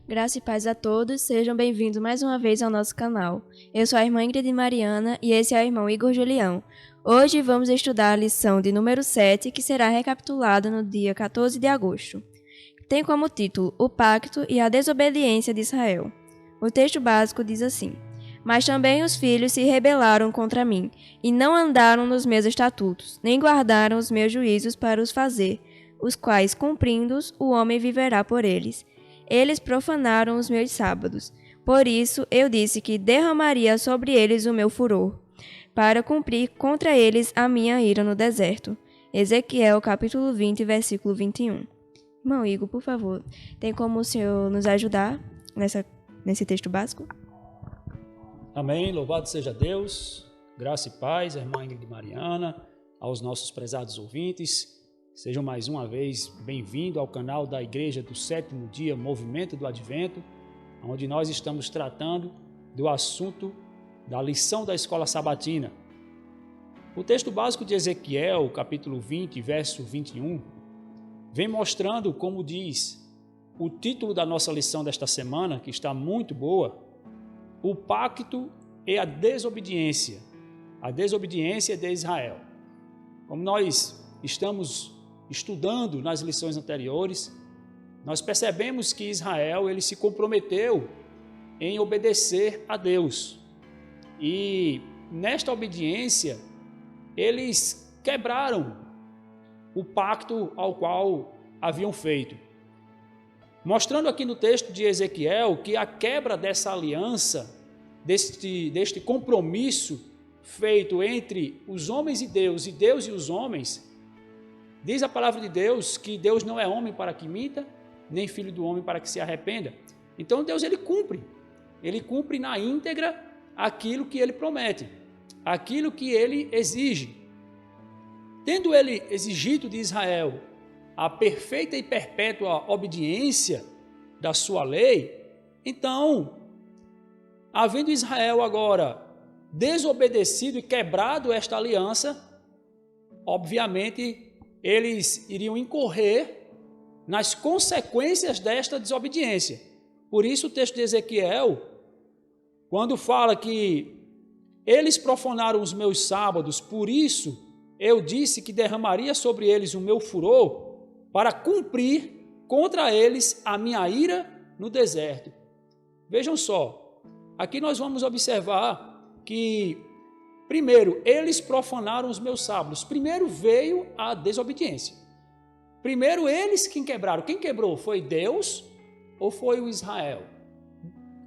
Graça e paz a todos, sejam bem-vindos mais uma vez ao nosso canal. Eu sou a irmã Ingrid Mariana e esse é o irmão Igor Julião. Hoje vamos estudar a lição de número 7, que será recapitulada no dia 14 de agosto. Tem como título O Pacto e a Desobediência de Israel. O texto básico diz assim: Mas também os filhos se rebelaram contra mim, e não andaram nos meus estatutos, nem guardaram os meus juízos para os fazer, os quais, cumprindo-os, o homem viverá por eles. Eles profanaram os meus sábados. Por isso eu disse que derramaria sobre eles o meu furor, para cumprir contra eles a minha ira no deserto. Ezequiel, capítulo 20, versículo 21. Irmão Igor, por favor, tem como o senhor nos ajudar nesse texto básico? Amém, louvado seja Deus, graça e paz, irmã Ingrid Mariana, aos nossos prezados ouvintes. Sejam mais uma vez bem-vindos ao canal da Igreja do Sétimo Dia, Movimento do Advento, onde nós estamos tratando do assunto da lição da escola sabatina. O texto básico de Ezequiel, capítulo 20, verso 21, vem mostrando, como diz o título da nossa lição desta semana, que está muito boa, o pacto e a desobediência de Israel. Como nós estamos estudando nas lições anteriores, nós percebemos que Israel ele se comprometeu em obedecer a Deus. E nesta obediência, eles quebraram o pacto ao qual haviam feito. Mostrando aqui no texto de Ezequiel que a quebra dessa aliança, deste compromisso feito entre os homens e Deus e os homens, diz a palavra de Deus que Deus não é homem para que minta, nem filho do homem para que se arrependa. Então Deus ele cumpre na íntegra aquilo que ele promete, aquilo que ele exige. Tendo ele exigido de Israel a perfeita e perpétua obediência da sua lei, então, havendo Israel agora desobedecido e quebrado esta aliança, obviamente eles iriam incorrer nas consequências desta desobediência. Por isso o texto de Ezequiel, quando fala que eles profanaram os meus sábados, por isso eu disse que derramaria sobre eles o meu furor, para cumprir contra eles a minha ira no deserto. Vejam só, aqui nós vamos observar que, primeiro, eles profanaram os meus sábados. Primeiro veio a desobediência. Primeiro eles quem quebraram. Quem quebrou foi Deus ou foi o Israel?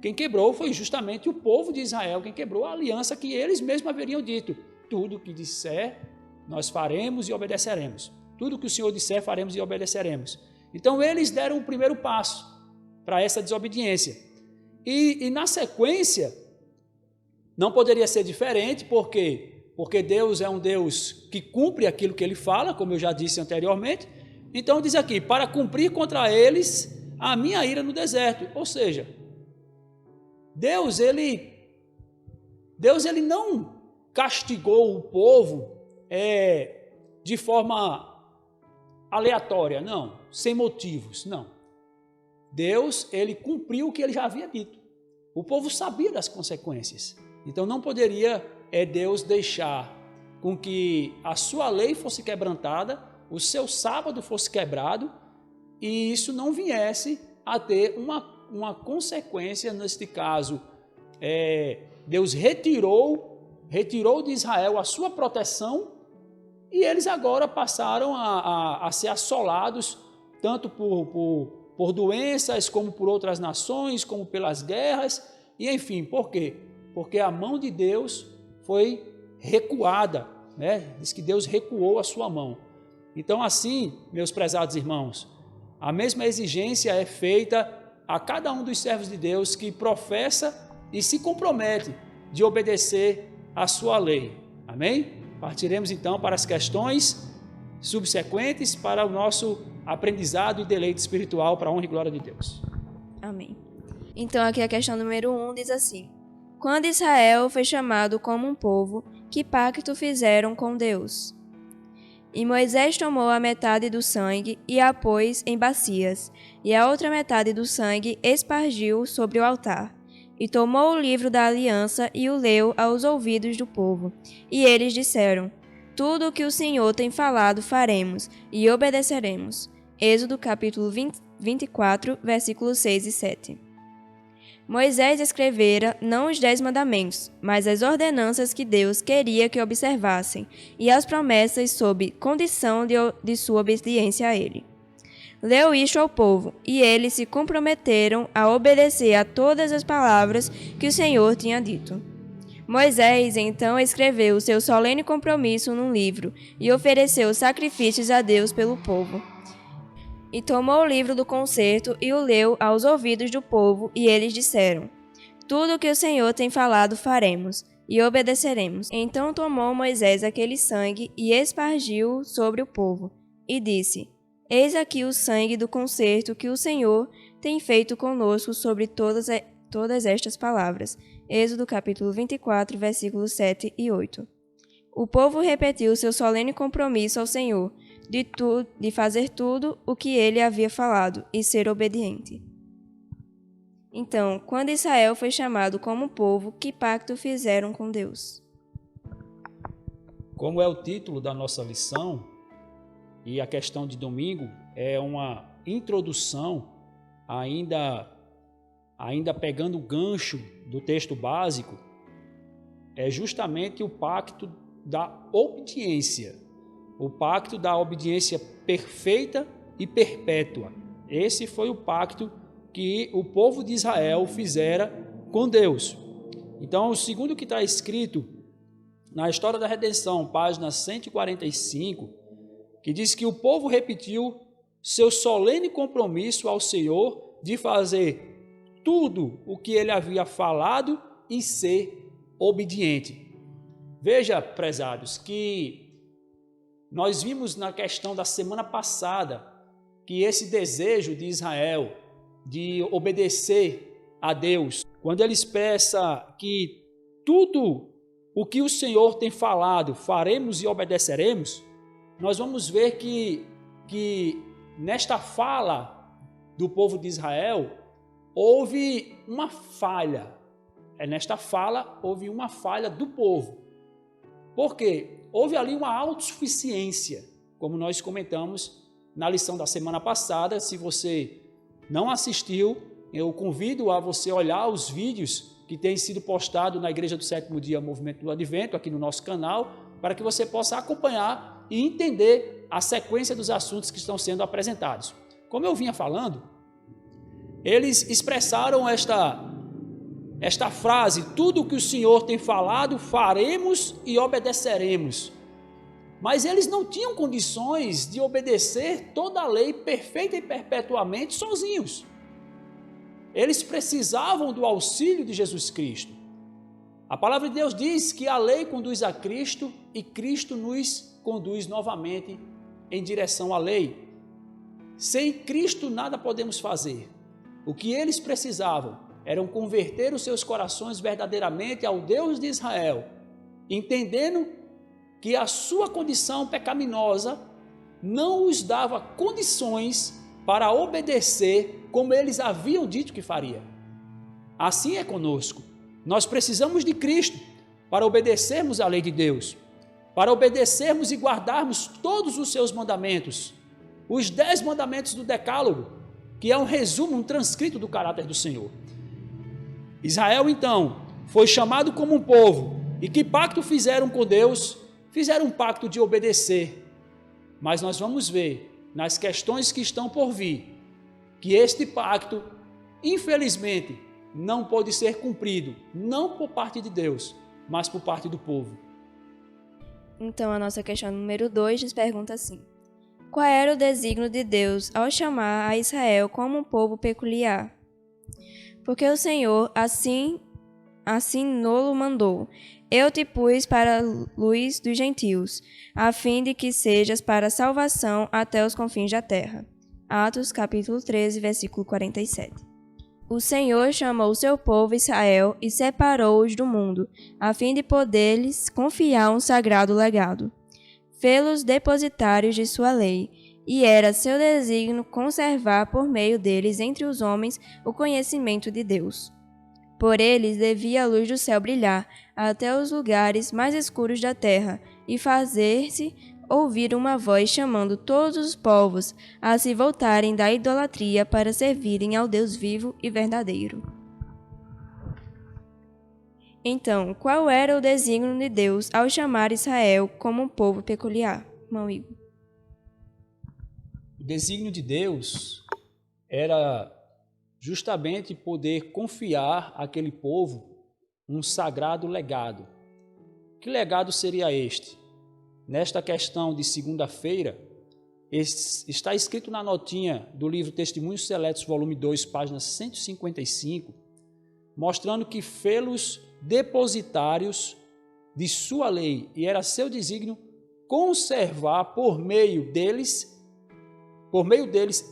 Quem quebrou foi justamente o povo de Israel, quem quebrou a aliança que eles mesmos haveriam dito. Tudo que disser, nós faremos e obedeceremos. Tudo que o Senhor disser, faremos e obedeceremos. Então, eles deram o primeiro passo para essa desobediência. E na sequência, não poderia ser diferente, por quê? Porque Deus é um Deus que cumpre aquilo que Ele fala, como eu já disse anteriormente. Então, diz aqui, para cumprir contra eles a minha ira no deserto. Ou seja, Deus ele não castigou o povo de forma aleatória, não, sem motivos, não. Deus, ele cumpriu o que ele já havia dito. O povo sabia das consequências. Então não poderia Deus deixar com que a sua lei fosse quebrantada, o seu sábado fosse quebrado e isso não viesse a ter uma consequência. Neste caso, Deus retirou de Israel a sua proteção e eles agora passaram a ser assolados tanto por doenças, como por outras nações, como pelas guerras, e enfim, por quê? Porque a mão de Deus foi recuada, né? Diz que Deus recuou a sua mão. Então assim, meus prezados irmãos, a mesma exigência é feita a cada um dos servos de Deus que professa e se compromete de obedecer a sua lei. Amém? Partiremos então para as questões subsequentes para o nosso aprendizado e deleite espiritual para a honra e glória de Deus. Amém. Então aqui a questão número 1 diz assim: Quando Israel foi chamado como um povo, que pacto fizeram com Deus? E Moisés tomou a metade do sangue e a pôs em bacias, e a outra metade do sangue espargiu sobre o altar. E tomou o livro da aliança e o leu aos ouvidos do povo. E eles disseram: Tudo o que o Senhor tem falado faremos, e obedeceremos. Êxodo capítulo 24, versículos 6 e 7. Moisés escrevera não os 10 mandamentos, mas as ordenanças que Deus queria que observassem, e as promessas sob condição de sua obediência a ele. Leu isto ao povo, e eles se comprometeram a obedecer a todas as palavras que o Senhor tinha dito. Moisés então escreveu o seu solene compromisso num livro, e ofereceu sacrifícios a Deus pelo povo. E tomou o livro do concerto e o leu aos ouvidos do povo, e eles disseram: Tudo o que o Senhor tem falado faremos, e obedeceremos. Então tomou Moisés aquele sangue e espargiu sobre o povo, e disse: Eis aqui o sangue do concerto que o Senhor tem feito conosco sobre todas estas palavras. Êxodo capítulo 24, versículos 7 e 8. O povo repetiu seu solene compromisso ao Senhor, de fazer tudo o que ele havia falado e ser obediente. Então, quando Israel foi chamado como povo, que pacto fizeram com Deus? Como é o título da nossa lição, e a questão de domingo é uma introdução, ainda pegando o gancho do texto básico, é justamente o pacto da obediência. O pacto da obediência perfeita e perpétua. Esse foi o pacto que o povo de Israel fizera com Deus. Então, segundo o que está escrito na História da Redenção, página 145, que diz que o povo repetiu seu solene compromisso ao Senhor de fazer tudo o que ele havia falado e ser obediente. Veja, prezados, que nós vimos na questão da semana passada que esse desejo de Israel de obedecer a Deus, quando ele expressa que tudo o que o Senhor tem falado faremos e obedeceremos, nós vamos ver que nesta fala do povo de Israel houve uma falha. Nesta fala houve uma falha do povo. Por quê? Houve ali uma autossuficiência, como nós comentamos na lição da semana passada. Se você não assistiu, eu convido a você olhar os vídeos que têm sido postados na Igreja do Sétimo Dia Movimento do Advento, aqui no nosso canal, para que você possa acompanhar e entender a sequência dos assuntos que estão sendo apresentados. Como eu vinha falando, eles expressaram esta frase: tudo o que o Senhor tem falado, faremos e obedeceremos. Mas eles não tinham condições de obedecer toda a lei perfeita e perpetuamente sozinhos. Eles precisavam do auxílio de Jesus Cristo. A palavra de Deus diz que a lei conduz a Cristo e Cristo nos conduz novamente em direção à lei. Sem Cristo nada podemos fazer. O que eles precisavam eram converter os seus corações verdadeiramente ao Deus de Israel, entendendo que a sua condição pecaminosa não os dava condições para obedecer como eles haviam dito que faria. Assim é conosco. Nós precisamos de Cristo para obedecermos à lei de Deus, para obedecermos e guardarmos todos os seus mandamentos, os 10 mandamentos do Decálogo, que é um resumo, um transcrito do caráter do Senhor. Israel, então, foi chamado como um povo, e que pacto fizeram com Deus? Fizeram um pacto de obedecer. Mas nós vamos ver, nas questões que estão por vir, que este pacto, infelizmente, não pode ser cumprido, não por parte de Deus, mas por parte do povo. Então, a nossa questão número 2 nos pergunta assim: qual era o desígnio de Deus ao chamar a Israel como um povo peculiar? Porque o Senhor assim nolo mandou: eu te pus para a luz dos gentios, a fim de que sejas para a salvação até os confins da terra. Atos capítulo 13, versículo 47. O Senhor chamou o seu povo Israel e separou-os do mundo, a fim de poder-lhes confiar um sagrado legado. fê-los depositários de sua lei, e era seu desígnio conservar por meio deles entre os homens o conhecimento de Deus. Por eles devia a luz do céu brilhar até os lugares mais escuros da terra, e fazer-se ouvir uma voz chamando todos os povos a se voltarem da idolatria para servirem ao Deus vivo e verdadeiro. Então, qual era o desígnio de Deus ao chamar Israel como um povo peculiar? Irmão Igor. O desígnio de Deus era justamente poder confiar àquele povo um sagrado legado. Que legado seria este? Nesta questão de segunda-feira, está escrito na notinha do livro Testemunhos Seletos, volume 2, página 155, mostrando que fê-los depositários de sua lei, e era seu desígnio conservar por meio deles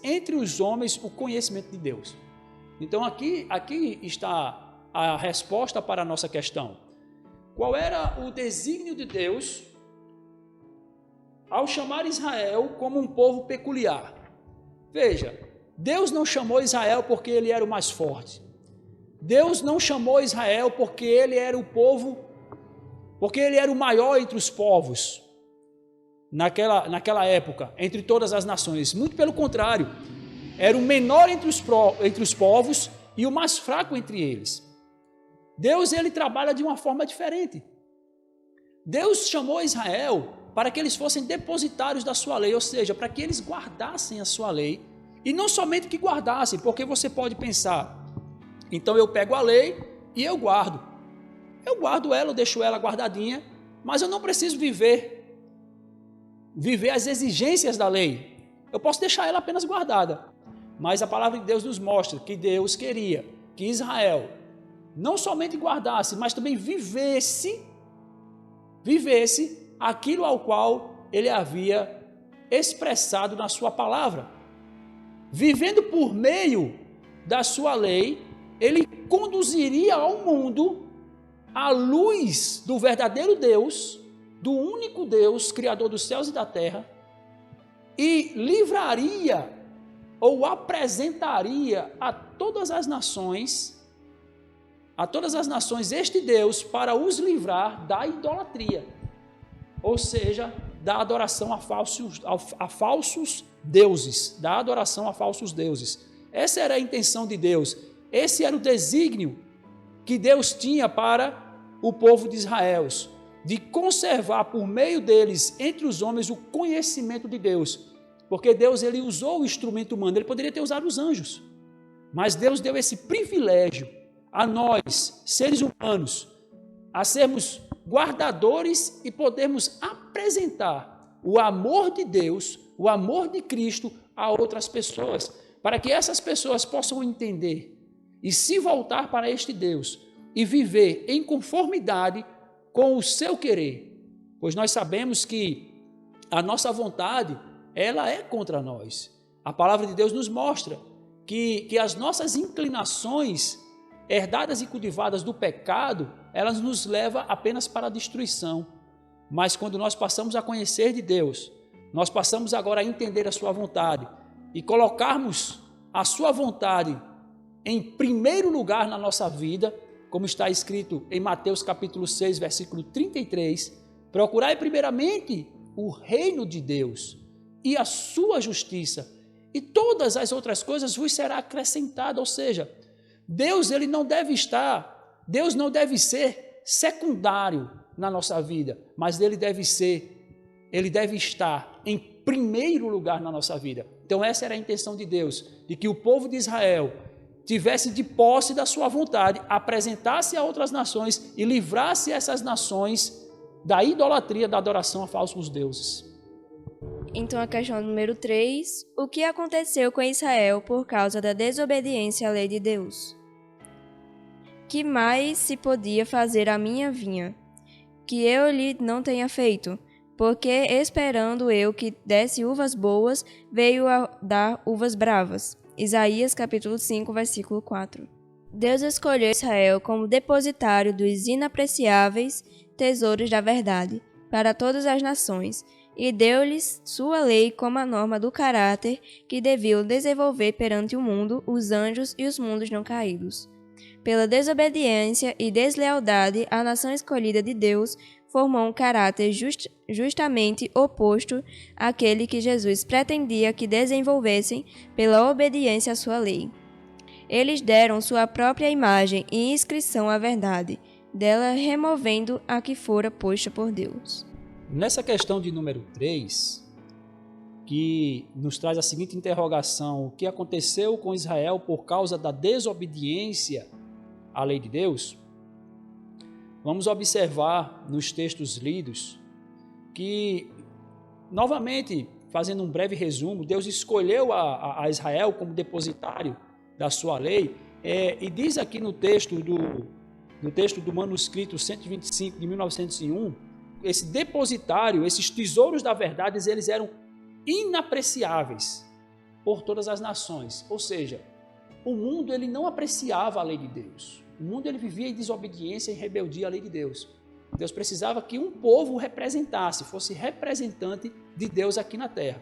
entre os homens o conhecimento de Deus. Então aqui está a resposta para a nossa questão. Qual era o desígnio de Deus ao chamar Israel como um povo peculiar? Veja, Deus não chamou Israel porque ele era o mais forte. Deus não chamou Israel porque ele era o povo, porque ele era o maior entre os povos naquela época, entre todas as nações. Muito pelo contrário, era o menor entre os povos e o mais fraco entre eles. Deus, ele trabalha de uma forma diferente. Deus chamou Israel para que eles fossem depositários da sua lei, ou seja, para que eles guardassem a sua lei, e não somente que guardassem, porque você pode pensar, então eu pego a lei e eu guardo ela, eu deixo ela guardadinha, mas eu não preciso viver as exigências da lei, eu posso deixar ela apenas guardada. Mas a palavra de Deus nos mostra que Deus queria que Israel não somente guardasse, mas também vivesse aquilo ao qual ele havia expressado na sua palavra. Vivendo por meio da sua lei, ele conduziria ao mundo a luz do verdadeiro Deus, do único Deus, Criador dos céus e da terra, e livraria ou apresentaria a todas as nações este Deus para os livrar da idolatria, ou seja, da adoração a falsos deuses, da adoração a falsos deuses. Essa era a intenção de Deus, esse era o desígnio que Deus tinha para o povo de Israel, de conservar por meio deles entre os homens o conhecimento de Deus, porque Deus, ele usou o instrumento humano, ele poderia ter usado os anjos, mas Deus deu esse privilégio a nós, seres humanos, a sermos guardadores e podermos apresentar o amor de Deus, o amor de Cristo a outras pessoas, para que essas pessoas possam entender e se voltar para este Deus e viver em conformidade com o seu querer, pois nós sabemos que a nossa vontade, ela é contra nós. A palavra de Deus nos mostra que as nossas inclinações herdadas e cultivadas do pecado, elas nos levam apenas para a destruição. Mas quando nós passamos a conhecer de Deus, nós passamos agora a entender a sua vontade e colocarmos a sua vontade em primeiro lugar na nossa vida, como está escrito em Mateus capítulo 6, versículo 33, procurai primeiramente o reino de Deus e a sua justiça, e todas as outras coisas vos será acrescentada, ou seja, Deus não deve ser secundário na nossa vida, mas ele deve estar em primeiro lugar na nossa vida. Então essa era a intenção de Deus, de que o povo de Israel tivesse de posse da sua vontade, apresentasse a outras nações e livrasse essas nações da idolatria, da adoração a falsos deuses. Então a questão número 3, o que aconteceu com Israel por causa da desobediência à lei de Deus? Que mais se podia fazer a minha vinha, que eu lhe não tenha feito? Porque esperando eu que desse uvas boas, veio a dar uvas bravas. Isaías capítulo 5, versículo 4. Deus escolheu Israel como depositário dos inapreciáveis tesouros da verdade para todas as nações, e deu-lhes sua lei como a norma do caráter que deviam desenvolver perante o mundo os anjos e os mundos não caídos. Pela desobediência e deslealdade, a nação escolhida de Deus formou um caráter justamente oposto àquele que Jesus pretendia que desenvolvessem pela obediência à sua lei. Eles deram sua própria imagem e inscrição à verdade, dela removendo a que fora posta por Deus. Nessa questão de número 3, que nos traz a seguinte interrogação: o que aconteceu com Israel por causa da desobediência à lei de Deus? Vamos observar nos textos lidos que, novamente, fazendo um breve resumo, Deus escolheu a Israel como depositário da sua lei, e diz aqui no texto do manuscrito 125 de 1901, esse depositário, esses tesouros da verdade, eles eram inapreciáveis por todas as nações. Ou seja, o mundo ele não apreciava a lei de Deus. O mundo ele vivia em desobediência e rebeldia à lei de Deus. Deus precisava que um povo representasse, fosse representante de Deus aqui na terra.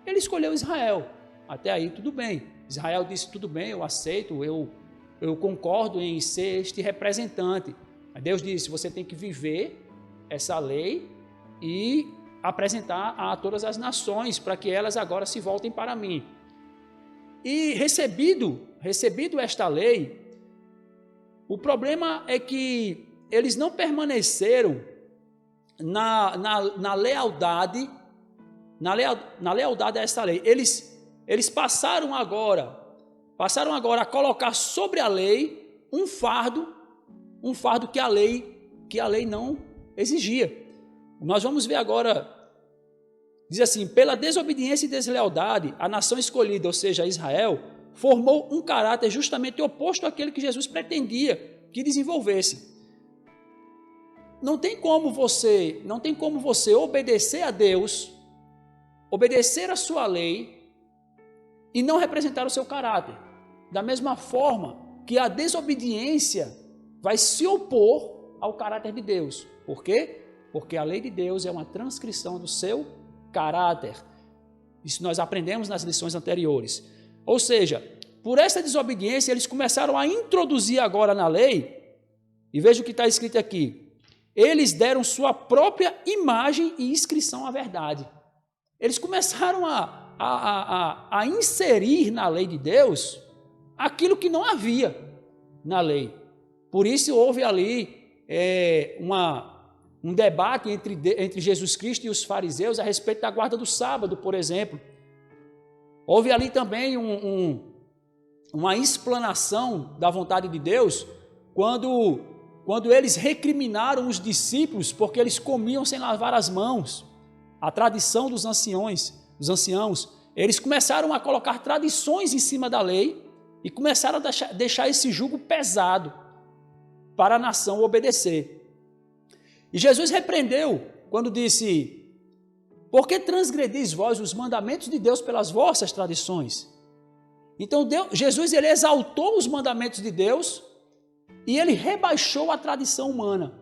Ele escolheu Israel. Até aí tudo bem. Israel disse: tudo bem, eu aceito, eu concordo em ser este representante. Mas Deus disse: você tem que viver essa lei e apresentar a todas as nações para que elas agora se voltem para mim. E recebido esta lei, o problema é que eles não permaneceram na lealdade a esta lei. Eles passaram agora a colocar sobre a lei um fardo que a lei não exigia. Nós vamos ver agora, diz assim: pela desobediência e deslealdade, a nação escolhida, ou seja, Israel, formou um caráter justamente oposto àquele que Jesus pretendia que desenvolvesse. Não tem como você obedecer a Deus, obedecer a sua lei e não representar o seu caráter. Da mesma forma que a desobediência vai se opor ao caráter de Deus. Por quê? Porque a lei de Deus é uma transcrição do seu caráter. Isso nós aprendemos nas lições anteriores. Ou seja, por essa desobediência, eles começaram a introduzir agora na lei, e veja o que está escrito aqui: eles deram sua própria imagem e inscrição à verdade. Eles começaram a inserir na lei de Deus aquilo que não havia na lei. Por isso houve ali um debate entre Jesus Cristo e os fariseus a respeito da guarda do sábado, por exemplo. Houve ali também uma explanação da vontade de Deus quando eles recriminaram os discípulos porque eles comiam sem lavar as mãos. A tradição dos anciãos, eles começaram a colocar tradições em cima da lei e começaram a deixar esse jugo pesado para a nação obedecer. E Jesus repreendeu quando disse: por que transgredis vós os mandamentos de Deus pelas vossas tradições? Então Jesus ele exaltou os mandamentos de Deus e ele rebaixou a tradição humana.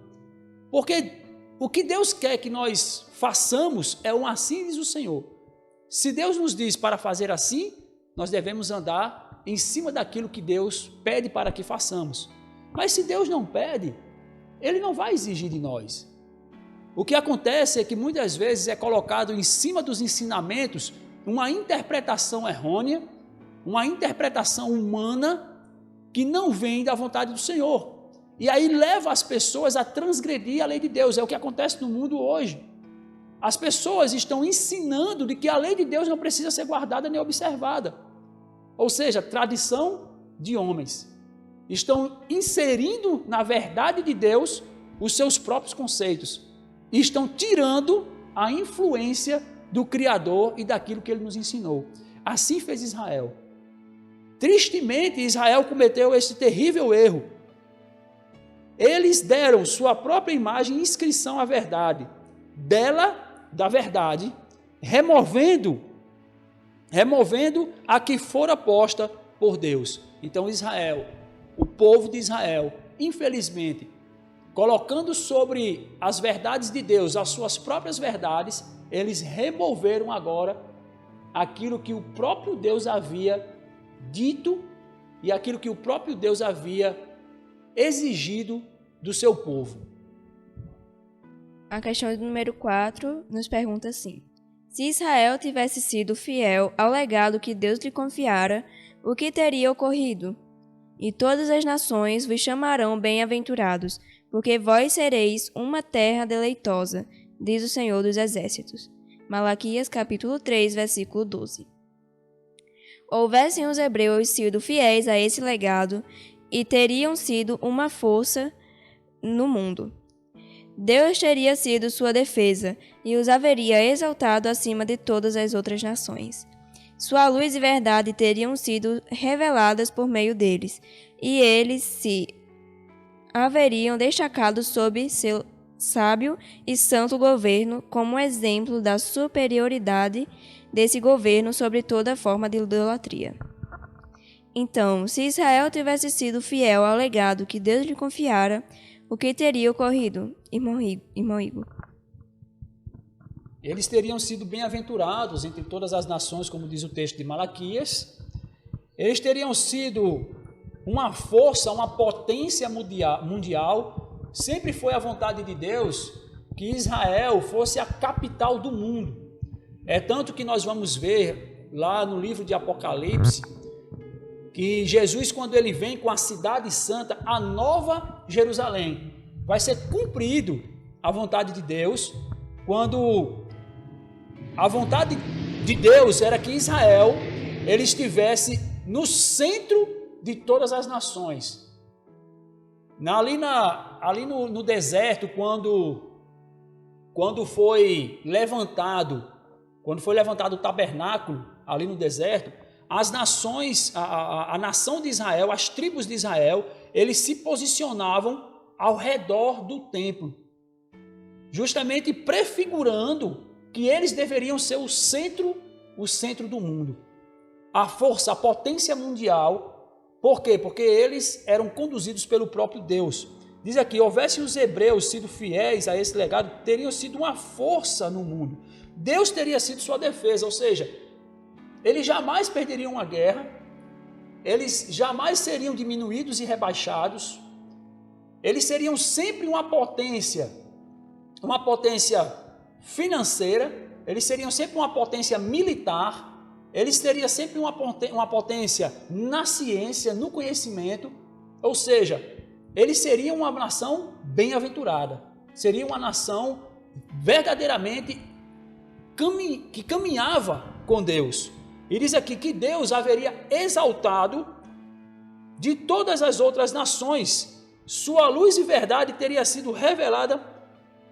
Porque o que Deus quer que nós façamos é um assim diz o Senhor. Se Deus nos diz para fazer assim, nós devemos andar em cima daquilo que Deus pede para que façamos. Mas se Deus não pede, Ele não vai exigir de nós. O que acontece é que muitas vezes é colocado em cima dos ensinamentos uma interpretação errônea, uma interpretação humana que não vem da vontade do Senhor. E aí leva as pessoas a transgredir a lei de Deus. É o que acontece no mundo hoje. As pessoas estão ensinando de que a lei de Deus não precisa ser guardada nem observada. Ou seja, tradição de homens. Estão inserindo na verdade de Deus os seus próprios conceitos. E estão tirando a influência do Criador e daquilo que Ele nos ensinou. Assim fez Israel. Tristemente, Israel cometeu esse terrível erro. Eles deram sua própria imagem e inscrição à verdade. Da verdade, removendo a que fora posta por Deus. Então Israel, o povo de Israel, infelizmente, colocando sobre as verdades de Deus as suas próprias verdades, eles removeram agora aquilo que o próprio Deus havia dito e aquilo que o próprio Deus havia exigido do seu povo. A questão de número 4 nos pergunta assim: se Israel tivesse sido fiel ao legado que Deus lhe confiara, o que teria ocorrido? E todas as nações vos chamarão bem-aventurados, porque vós sereis uma terra deleitosa, diz o Senhor dos Exércitos. Malaquias capítulo 3, versículo 12. Houvessem os hebreus sido fiéis a esse legado e teriam sido uma força no mundo. Deus teria sido sua defesa e os haveria exaltado acima de todas as outras nações. Sua luz e verdade teriam sido reveladas por meio deles, e eles se haveriam destacado sob seu sábio e santo governo como exemplo da superioridade desse governo sobre toda forma de idolatria. Então, se Israel tivesse sido fiel ao legado que Deus lhe confiara, o que teria ocorrido, irmão Igor? Eles teriam sido bem-aventurados entre todas as nações, como diz o texto de Malaquias. Eles teriam sido uma força, uma potência mundial. Sempre foi a vontade de Deus que Israel fosse a capital do mundo. É tanto que nós vamos ver lá no livro de Apocalipse que Jesus, quando ele vem com a cidade santa, a nova Jerusalém, vai ser cumprido a vontade de Deus, quando a vontade de Deus era que Israel ele estivesse no centro de todas as nações. Ali no deserto, quando foi levantado o tabernáculo, ali no deserto, as nações, a nação de Israel, as tribos de Israel, eles se posicionavam ao redor do templo, justamente prefigurando que eles deveriam ser o centro do mundo, a força, a potência mundial. Por quê? Porque eles eram conduzidos pelo próprio Deus. Diz aqui: houvessem os hebreus sido fiéis a esse legado, teriam sido uma força no mundo. Deus teria sido sua defesa, ou seja, eles jamais perderiam uma guerra, eles jamais seriam diminuídos e rebaixados, eles seriam sempre uma potência financeira, eles seriam sempre uma potência militar, eles teriam sempre uma potência na ciência, no conhecimento, ou seja, eles seriam uma nação bem-aventurada, seria uma nação verdadeiramente que caminhava com Deus. E diz aqui que Deus haveria exaltado de todas as outras nações. Sua luz e verdade teria sido revelada,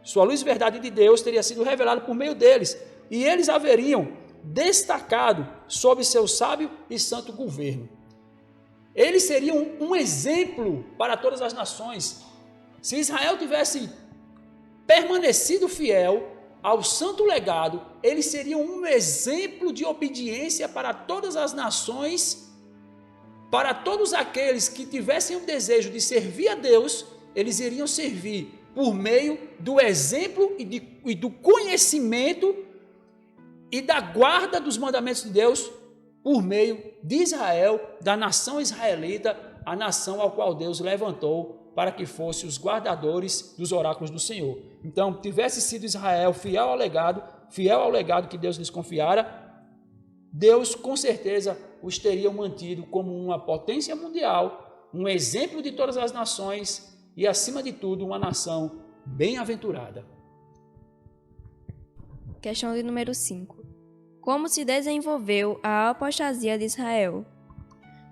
sua luz e verdade de Deus teria sido revelada por meio deles. E eles haveriam destacado sob seu sábio e santo governo. Eles seriam um exemplo para todas as nações. Se Israel tivesse permanecido fiel ao santo legado, eles seriam um exemplo de obediência para todas as nações, para todos aqueles que tivessem o desejo de servir a Deus, eles iriam servir por meio do exemplo e do conhecimento e da guarda dos mandamentos de Deus, por meio de Israel, da nação israelita, a nação ao qual Deus levantou para que fosse os guardadores dos oráculos do Senhor. Então, tivesse sido Israel fiel ao legado que Deus lhes confiara, Deus com certeza os teria mantido como uma potência mundial, um exemplo de todas as nações e, acima de tudo, uma nação bem-aventurada. Questão de número 5. Como se desenvolveu a apostasia de Israel?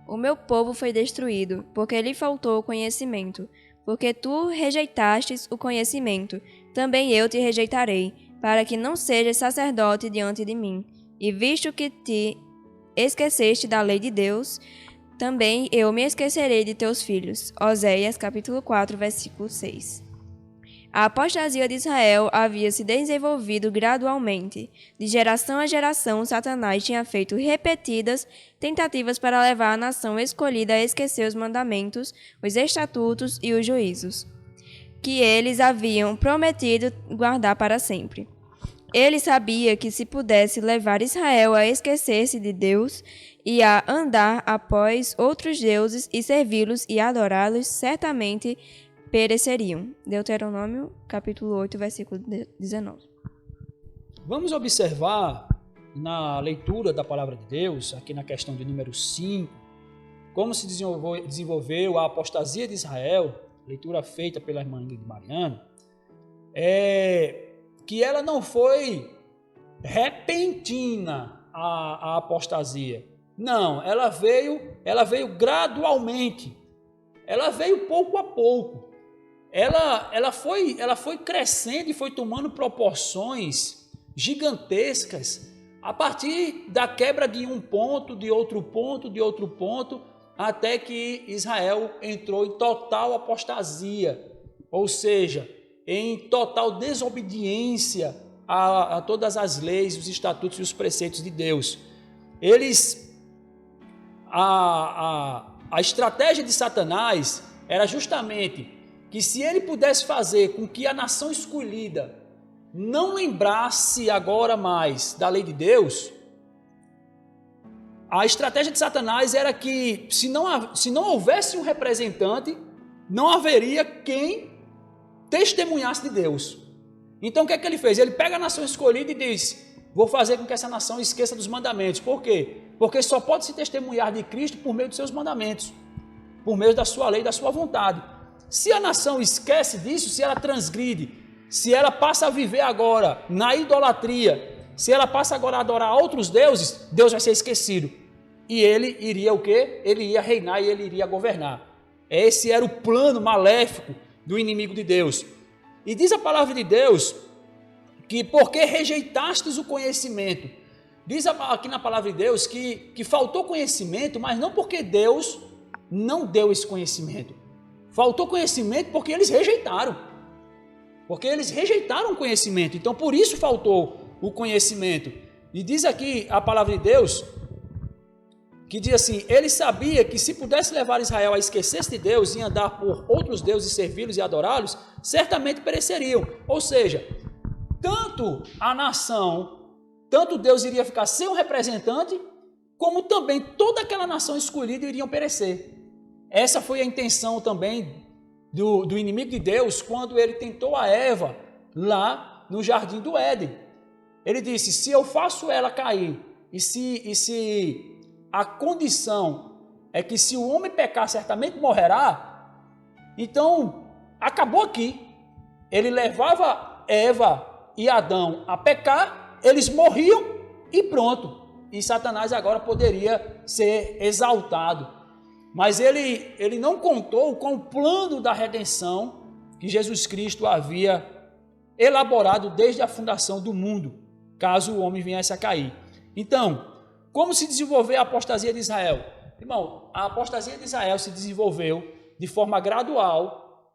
O meu povo foi destruído, porque lhe faltou o conhecimento. Porque tu rejeitastes o conhecimento, também eu te rejeitarei, para que não sejas sacerdote diante de mim. E visto que te esqueceste da lei de Deus, também eu me esquecerei de teus filhos. Oséias capítulo 4, versículo 6. A apostasia de Israel havia se desenvolvido gradualmente. De geração a geração, Satanás tinha feito repetidas tentativas para levar a nação escolhida a esquecer os mandamentos, os estatutos e os juízos. que eles haviam prometido guardar para sempre. Ele sabia que se pudesse levar Israel a esquecer-se de Deus e a andar após outros deuses e servi-los e adorá-los, certamente pereceriam. Deuteronômio, capítulo 8, versículo 19. Vamos observar na leitura da palavra de Deus, aqui na questão de número 5, como se desenvolveu a apostasia de Israel, leitura feita pela irmã Ingrid Mariana, que ela não foi repentina a apostasia. Não, ela veio gradualmente. Ela veio pouco a pouco. Ela foi crescendo e foi tomando proporções gigantescas a partir da quebra de um ponto, de outro ponto, até que Israel entrou em total apostasia, ou seja, em total desobediência a todas as leis, os estatutos e os preceitos de Deus. A estratégia de Satanás era justamente que, se ele pudesse fazer com que a nação escolhida não lembrasse agora mais da lei de Deus, a estratégia de Satanás era que, se não houvesse um representante, não haveria quem testemunhasse de Deus. Então o que é que ele fez? Ele pega a nação escolhida e diz: vou fazer com que essa nação esqueça dos mandamentos. Por quê? Porque só pode se testemunhar de Cristo por meio dos seus mandamentos, por meio da sua lei, da sua vontade. Se a nação esquece disso, se ela transgride, se ela passa a viver agora na idolatria, se ela passa agora a adorar outros deuses, Deus vai ser esquecido. E ele iria o quê? Ele ia reinar e ele iria governar. Esse era o plano maléfico do inimigo de Deus. E diz a palavra de Deus que porque rejeitastes o conhecimento, diz aqui na palavra de Deus que faltou conhecimento, mas não porque Deus não deu esse conhecimento. Faltou conhecimento porque eles rejeitaram. Porque eles rejeitaram o conhecimento. Então, por isso faltou o conhecimento. E diz aqui a palavra de Deus, que diz assim: ele sabia que se pudesse levar Israel a esquecer-se de Deus e andar por outros deuses, servi-los e adorá-los, certamente pereceriam. Ou seja, tanto a nação, tanto Deus iria ficar sem um representante, como também toda aquela nação escolhida iriam perecer. Essa foi a intenção também do inimigo de Deus quando ele tentou a Eva lá no jardim do Éden. Ele disse: se eu faço ela cair, e se a condição é que se o homem pecar certamente morrerá, então acabou aqui. Ele levava Eva e Adão a pecar, eles morriam e pronto. E Satanás agora poderia ser exaltado. Mas ele não contou com o plano da redenção que Jesus Cristo havia elaborado desde a fundação do mundo, caso o homem viesse a cair. Então, como se desenvolveu a apostasia de Israel? Irmão, a apostasia de Israel se desenvolveu de forma gradual,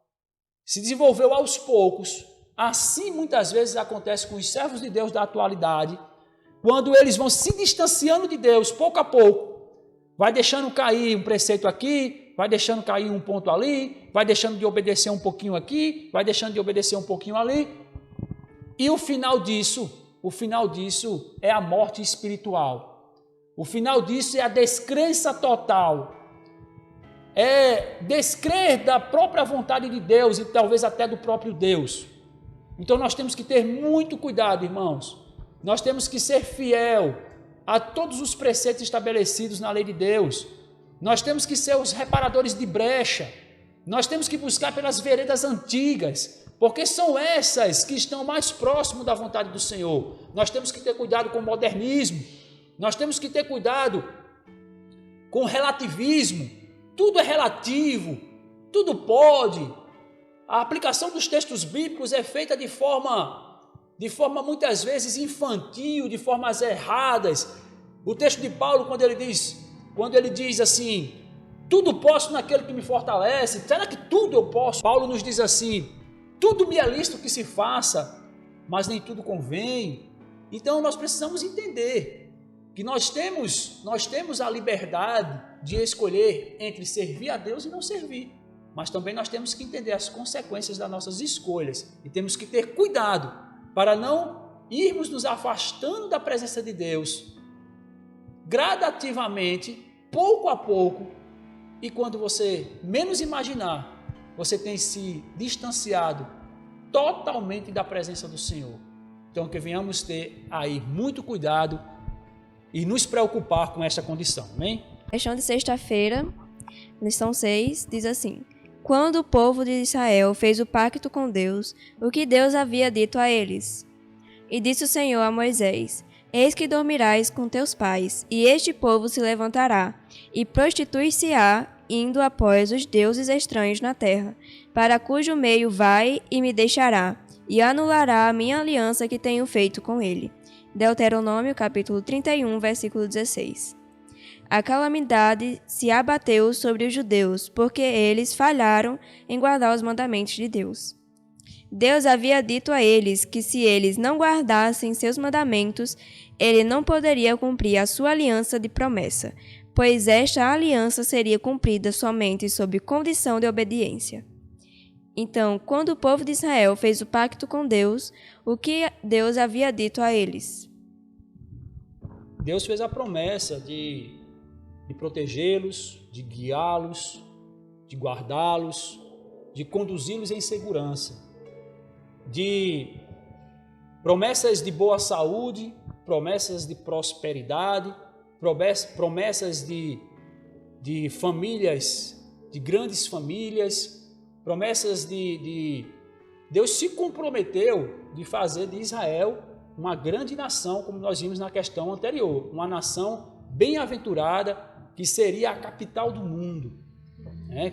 se desenvolveu aos poucos. Assim muitas vezes acontece com os servos de Deus da atualidade, quando eles vão se distanciando de Deus pouco a pouco. Vai deixando cair um preceito aqui, vai deixando cair um ponto ali, vai deixando de obedecer um pouquinho aqui, vai deixando de obedecer um pouquinho ali. E o final disso é a morte espiritual. O final disso é a descrença total. É descrer da própria vontade de Deus e talvez até do próprio Deus. Então nós temos que ter muito cuidado, irmãos. Nós temos que ser fiel a todos os preceitos estabelecidos na lei de Deus. Nós temos que ser os reparadores de brecha. Nós temos que buscar pelas veredas antigas, porque são essas que estão mais próximo da vontade do Senhor. Nós temos que ter cuidado com o modernismo. Nós temos que ter cuidado com o relativismo. Tudo é relativo, tudo pode. A aplicação dos textos bíblicos é feita de forma muitas vezes infantil, de formas erradas. O texto de Paulo, quando ele diz assim: tudo posso naquele que me fortalece. Será que tudo eu posso? Paulo nos diz assim: tudo me é lícito que se faça, mas nem tudo convém. Então nós precisamos entender que nós temos a liberdade de escolher entre servir a Deus e não servir. mas também nós temos que entender as consequências das nossas escolhas e temos que ter cuidado para não irmos nos afastando da presença de Deus gradativamente, pouco a pouco, e quando você menos imaginar, você tem se distanciado totalmente da presença do Senhor. Então que venhamos ter aí muito cuidado e nos preocupar com essa condição, amém? Questão de sexta-feira, lição 6, diz assim: quando o povo de Israel fez o pacto com Deus, o que Deus havia dito a eles? E disse o Senhor a Moisés: eis que dormirás com teus pais, e este povo se levantará, e prostituir-se-á, indo após os deuses estranhos na terra, para cujo meio vai e me deixará, e anulará a minha aliança que tenho feito com ele. Deuteronômio, capítulo 31, versículo 16. A calamidade se abateu sobre os judeus, porque eles falharam em guardar os mandamentos de Deus. Deus havia dito a eles que se eles não guardassem seus mandamentos, ele não poderia cumprir a sua aliança de promessa, pois esta aliança seria cumprida somente sob condição de obediência. Então, quando o povo de Israel fez o pacto com Deus, o que Deus havia dito a eles? Deus fez a promessa de protegê-los, de guiá-los, de guardá-los, de conduzi-los em segurança, de promessas de boa saúde, promessas de prosperidade, promessas de famílias, de grandes famílias, promessas de Deus se comprometeu de fazer de Israel uma grande nação, como nós vimos na questão anterior, uma nação bem-aventurada, que seria a capital do mundo,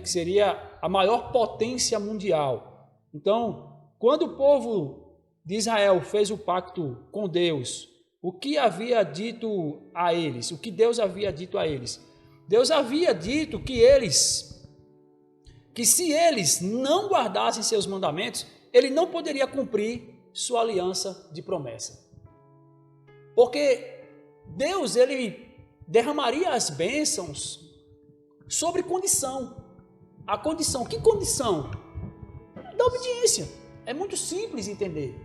que seria a maior potência mundial. Então, quando o povo de Israel fez o pacto com Deus, o que havia dito a eles? O que Deus havia dito a eles? Deus havia dito que se eles não guardassem seus mandamentos, ele não poderia cumprir sua aliança de promessa. Porque Deus, ele derramaria as bênçãos sobre condição. A condição, que condição? Da obediência. É muito simples entender.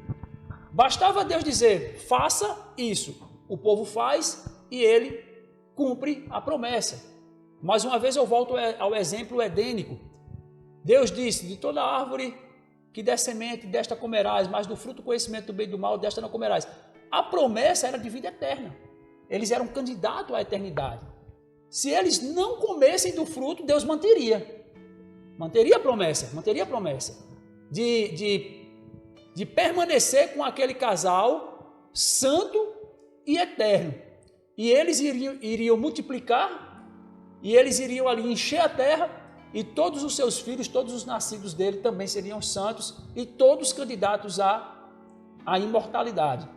Bastava Deus dizer, faça isso. O povo faz e ele cumpre a promessa. Mais uma vez eu volto ao exemplo edênico. Deus disse, de toda árvore que der semente, desta comerás, mas do fruto do conhecimento do bem e do mal, desta não comerás. A promessa era de vida eterna. Eles eram candidatos à eternidade. Se eles não comessem do fruto, Deus manteria a promessa de permanecer com aquele casal santo e eterno. E eles iriam multiplicar, e eles iriam ali encher a terra, e todos os seus filhos, todos os nascidos dele também seriam santos, e todos candidatos à imortalidade.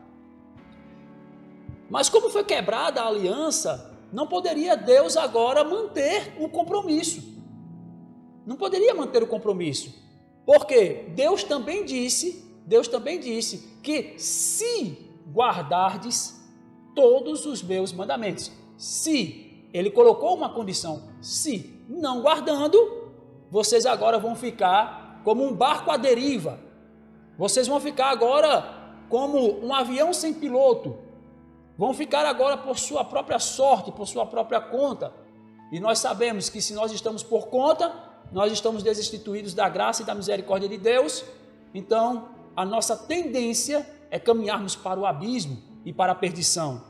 Mas como foi quebrada a aliança, não poderia Deus agora manter o compromisso. Não poderia manter o compromisso. Porque Deus também disse que se guardardes todos os meus mandamentos. Se, ele colocou uma condição, se não guardando, vocês agora vão ficar como um barco à deriva. Vocês vão ficar agora como um avião sem piloto. Vão ficar agora por sua própria sorte, por sua própria conta. E nós sabemos que se nós estamos por conta, nós estamos destituídos da graça e da misericórdia de Deus. Então, a nossa tendência é caminharmos para o abismo e para a perdição.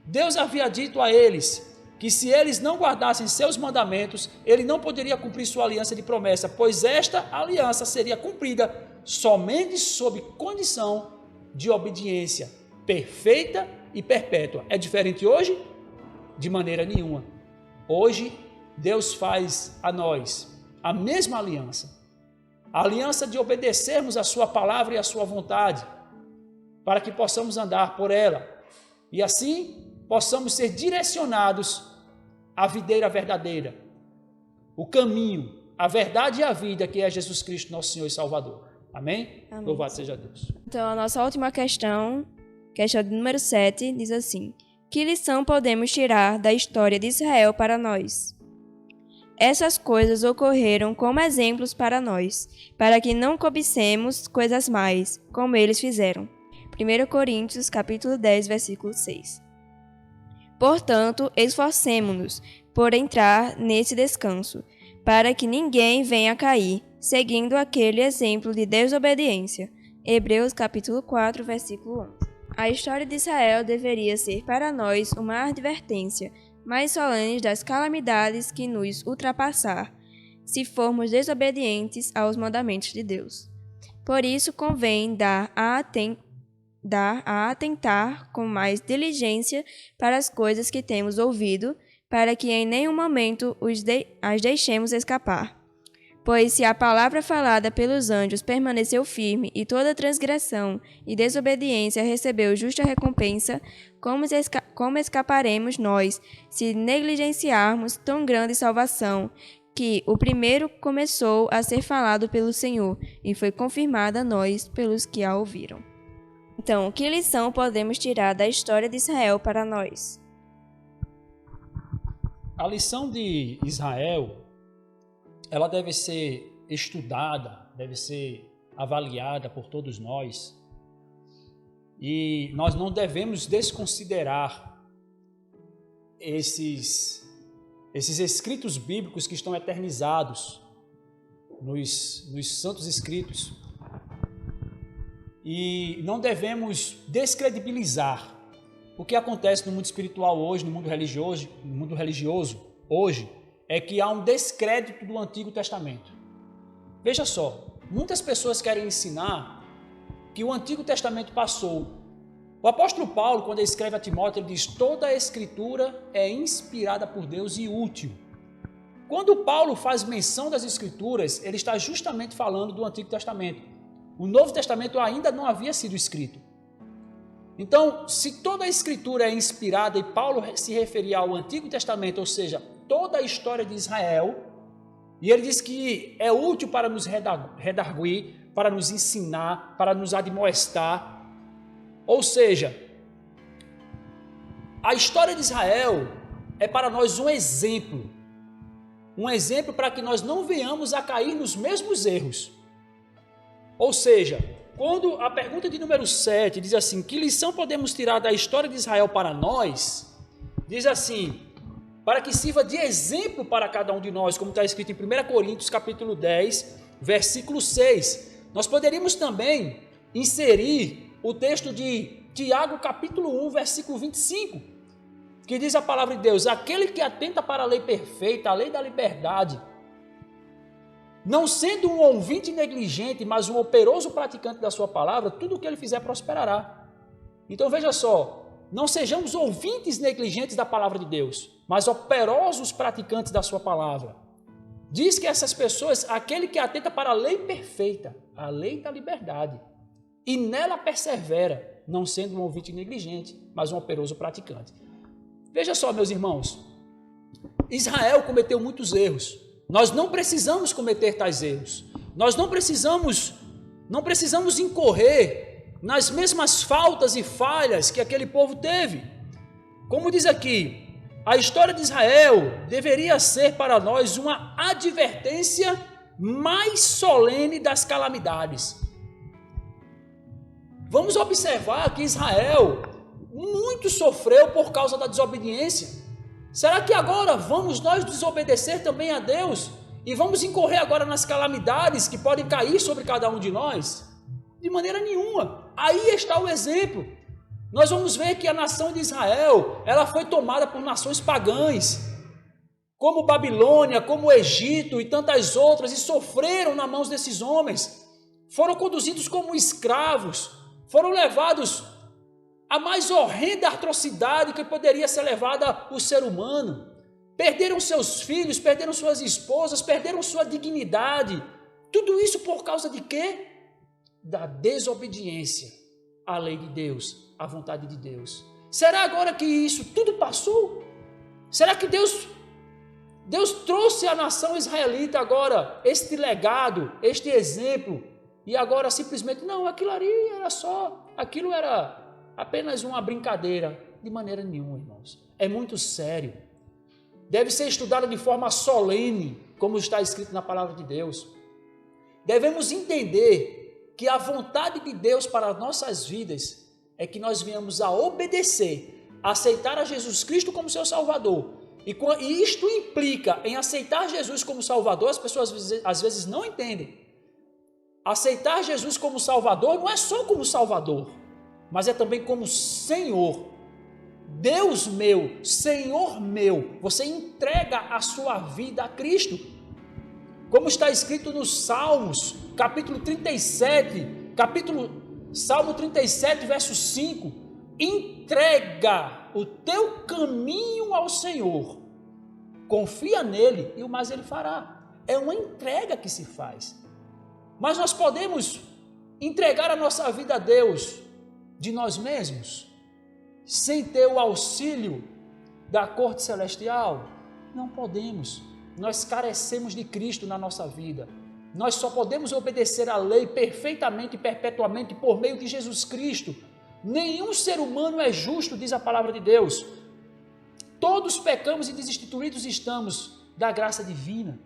Deus havia dito a eles que se eles não guardassem seus mandamentos, ele não poderia cumprir sua aliança de promessa, pois esta aliança seria cumprida somente sob condição de obediência perfeita e perpétua. É diferente hoje? De maneira nenhuma. Hoje, Deus faz a nós a mesma aliança. A aliança de obedecermos a sua palavra e a sua vontade, para que possamos andar por ela. E assim, possamos ser direcionados à videira verdadeira, o caminho, a verdade e a vida, que é Jesus Cristo, nosso Senhor e Salvador. Amém? Amém. Louvado seja Deus. Então, a nossa última questão de número 7, diz assim: que lição podemos tirar da história de Israel para nós? Essas coisas ocorreram como exemplos para nós, para que não cobicemos coisas mais, como eles fizeram. 1 Coríntios, capítulo 10, versículo 6. Portanto, esforcemo-nos por entrar nesse descanso, para que ninguém venha a cair, seguindo aquele exemplo de desobediência. Hebreus, capítulo 4, versículo 11. A história de Israel deveria ser para nós uma advertência mais solene das calamidades que nos ultrapassar, se formos desobedientes aos mandamentos de Deus. Por isso convém dar a atentar com mais diligência para as coisas que temos ouvido, para que em nenhum momento as deixemos escapar. Pois se a palavra falada pelos anjos permaneceu firme e toda transgressão e desobediência recebeu justa recompensa, como escaparemos nós se negligenciarmos tão grande salvação, que o primeiro começou a ser falado pelo Senhor e foi confirmada a nós pelos que a ouviram? Então, que lição podemos tirar da história de Israel para nós? A lição de Israel, ela deve ser estudada, deve ser avaliada por todos nós. E nós não devemos desconsiderar esses escritos bíblicos que estão eternizados nos santos escritos. E não devemos descredibilizar o que acontece no mundo espiritual hoje, no mundo religioso hoje, é que há um descrédito do Antigo Testamento. Veja só, muitas pessoas querem ensinar que o Antigo Testamento passou. O apóstolo Paulo, quando ele escreve a Timóteo, ele diz: toda a Escritura é inspirada por Deus e útil. Quando Paulo faz menção das Escrituras, ele está justamente falando do Antigo Testamento. O Novo Testamento ainda não havia sido escrito. Então, se toda a Escritura é inspirada e Paulo se referia ao Antigo Testamento, ou seja, toda a história de Israel, e ele diz que é útil para nos redarguir, para nos ensinar, para nos admoestar. Ou seja, a história de Israel é para nós um exemplo para que nós não venhamos a cair nos mesmos erros. Ou seja, quando a pergunta de número 7 diz assim: que lição podemos tirar da história de Israel para nós? Diz assim: para que sirva de exemplo para cada um de nós, como está escrito em 1 Coríntios capítulo 10, versículo 6. Nós poderíamos também inserir o texto de Tiago capítulo 1, versículo 25, que diz a palavra de Deus: aquele que atenta para a lei perfeita, a lei da liberdade, não sendo um ouvinte negligente, mas um operoso praticante da sua palavra, tudo o que ele fizer prosperará. Então veja só, não sejamos ouvintes negligentes da palavra de Deus, mas operosos praticantes da sua palavra. Diz que essas pessoas, aquele que atenta para a lei perfeita, a lei da liberdade, e nela persevera, não sendo um ouvinte negligente, mas um operoso praticante. Veja só, meus irmãos, Israel cometeu muitos erros. Nós não precisamos cometer tais erros. Nós não precisamos incorrer nas mesmas faltas e falhas que aquele povo teve. Como diz aqui, a história de Israel deveria ser para nós uma advertência mais solene das calamidades. Vamos observar que Israel muito sofreu por causa da desobediência. Será que agora vamos nós desobedecer também a Deus e vamos incorrer agora nas calamidades que podem cair sobre cada um de nós? De maneira nenhuma. Aí está o exemplo. Nós vamos ver que a nação de Israel, ela foi tomada por nações pagãs, como Babilônia, como Egito e tantas outras, e sofreram nas mãos desses homens. Foram conduzidos como escravos, foram levados a mais horrenda atrocidade que poderia ser levada ao ser humano. Perderam seus filhos, perderam suas esposas, perderam sua dignidade. Tudo isso por causa de quê? Da desobediência à lei de Deus, à vontade de Deus. Será agora que isso tudo passou? Será que Deus trouxe à nação israelita agora este legado, este exemplo, e agora simplesmente, não, aquilo era apenas uma brincadeira? De maneira nenhuma, irmãos. É muito sério. deve ser estudada de forma solene, como está escrito na palavra de Deus. Devemos entender que a vontade de Deus para as nossas vidas é que nós venhamos a obedecer, a aceitar a Jesus Cristo como seu Salvador. E isto implica em aceitar Jesus como Salvador. As pessoas às vezes não entendem. Aceitar Jesus como Salvador não é só como Salvador, mas é também como Senhor. Deus meu, Senhor meu, você entrega a sua vida a Cristo. Como está escrito nos Salmos, capítulo 37, Salmo 37, verso 5, entrega o teu caminho ao Senhor, confia nele e o mais ele fará. É uma entrega que se faz. Mas nós podemos entregar a nossa vida a Deus de nós mesmos, sem ter o auxílio da corte celestial? Não podemos. Nós carecemos de Cristo na nossa vida. Nós só podemos obedecer à lei perfeitamente e perpetuamente por meio de Jesus Cristo. Nenhum ser humano é justo, diz a palavra de Deus. Todos pecamos e destituídos estamos da graça divina.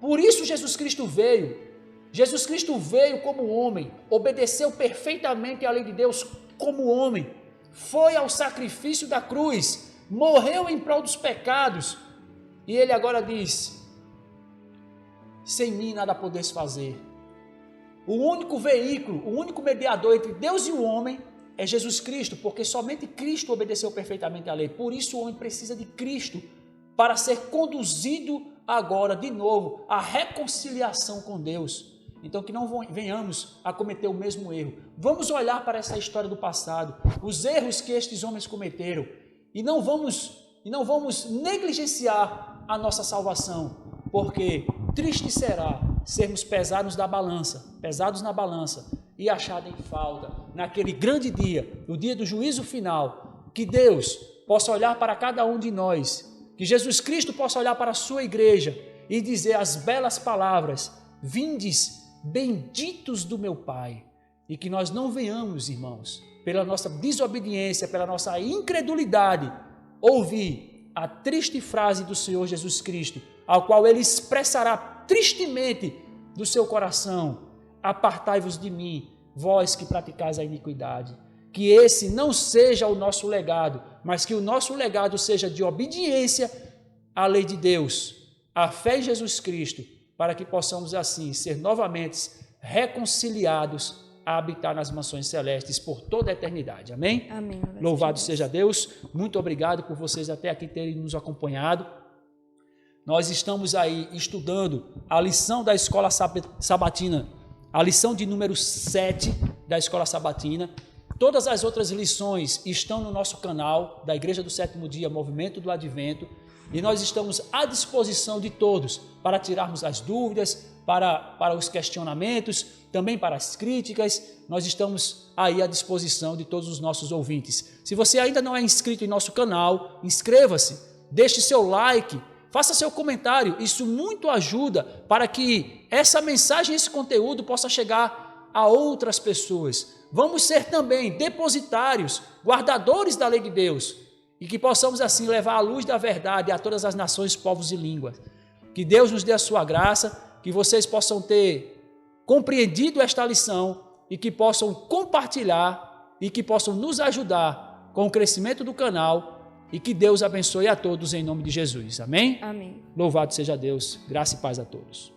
Por isso Jesus Cristo veio. Jesus Cristo veio como homem, obedeceu perfeitamente à lei de Deus como homem, foi ao sacrifício da cruz, morreu em prol dos pecados, e ele agora diz: sem mim nada podeis fazer. O único veículo, o único mediador entre Deus e o homem é Jesus Cristo, porque somente Cristo obedeceu perfeitamente à lei. Por isso o homem precisa de Cristo para ser conduzido agora de novo à reconciliação com Deus. Então que não venhamos a cometer o mesmo erro. Vamos olhar para essa história do passado, os erros que estes homens cometeram, e não vamos negligenciar a nossa salvação, porque triste será sermos pesados na balança e achados em falta naquele grande dia, no dia do juízo final. Que Deus possa olhar para cada um de nós, que Jesus Cristo possa olhar para a sua igreja e dizer as belas palavras: vindes benditos do meu Pai. E que nós não venhamos, irmãos, pela nossa desobediência, pela nossa incredulidade, ouvir a triste frase do Senhor Jesus Cristo, ao qual ele expressará tristemente do seu coração: apartai-vos de mim, vós que praticais a iniquidade. Que esse não seja o nosso legado, mas que o nosso legado seja de obediência à lei de Deus, à fé em Jesus Cristo, para que possamos assim ser novamente reconciliados a habitar nas mansões celestes por toda a eternidade. Amém? Amém. Louvado seja Deus. Muito obrigado por vocês até aqui terem nos acompanhado. Nós estamos aí estudando a lição da Escola Sabatina, a lição de número 7 da Escola Sabatina. Todas as outras lições estão no nosso canal da Igreja do Sétimo Dia, Movimento do Advento, e nós estamos à disposição de todos para tirarmos as dúvidas, para os questionamentos, também para as críticas. Nós estamos aí à disposição de todos os nossos ouvintes. Se você ainda não é inscrito em nosso canal, inscreva-se, deixe seu like, faça seu comentário. Isso muito ajuda para que essa mensagem, esse conteúdo possa chegar a outras pessoas. Vamos ser também depositários, guardadores da lei de Deus, e que possamos assim levar a luz da verdade a todas as nações, povos e línguas. Que Deus nos dê a sua graça, que vocês possam ter compreendido esta lição e que possam compartilhar e que possam nos ajudar com o crescimento do canal, e que Deus abençoe a todos em nome de Jesus. Amém? Amém. Louvado seja Deus. Graça e paz a todos.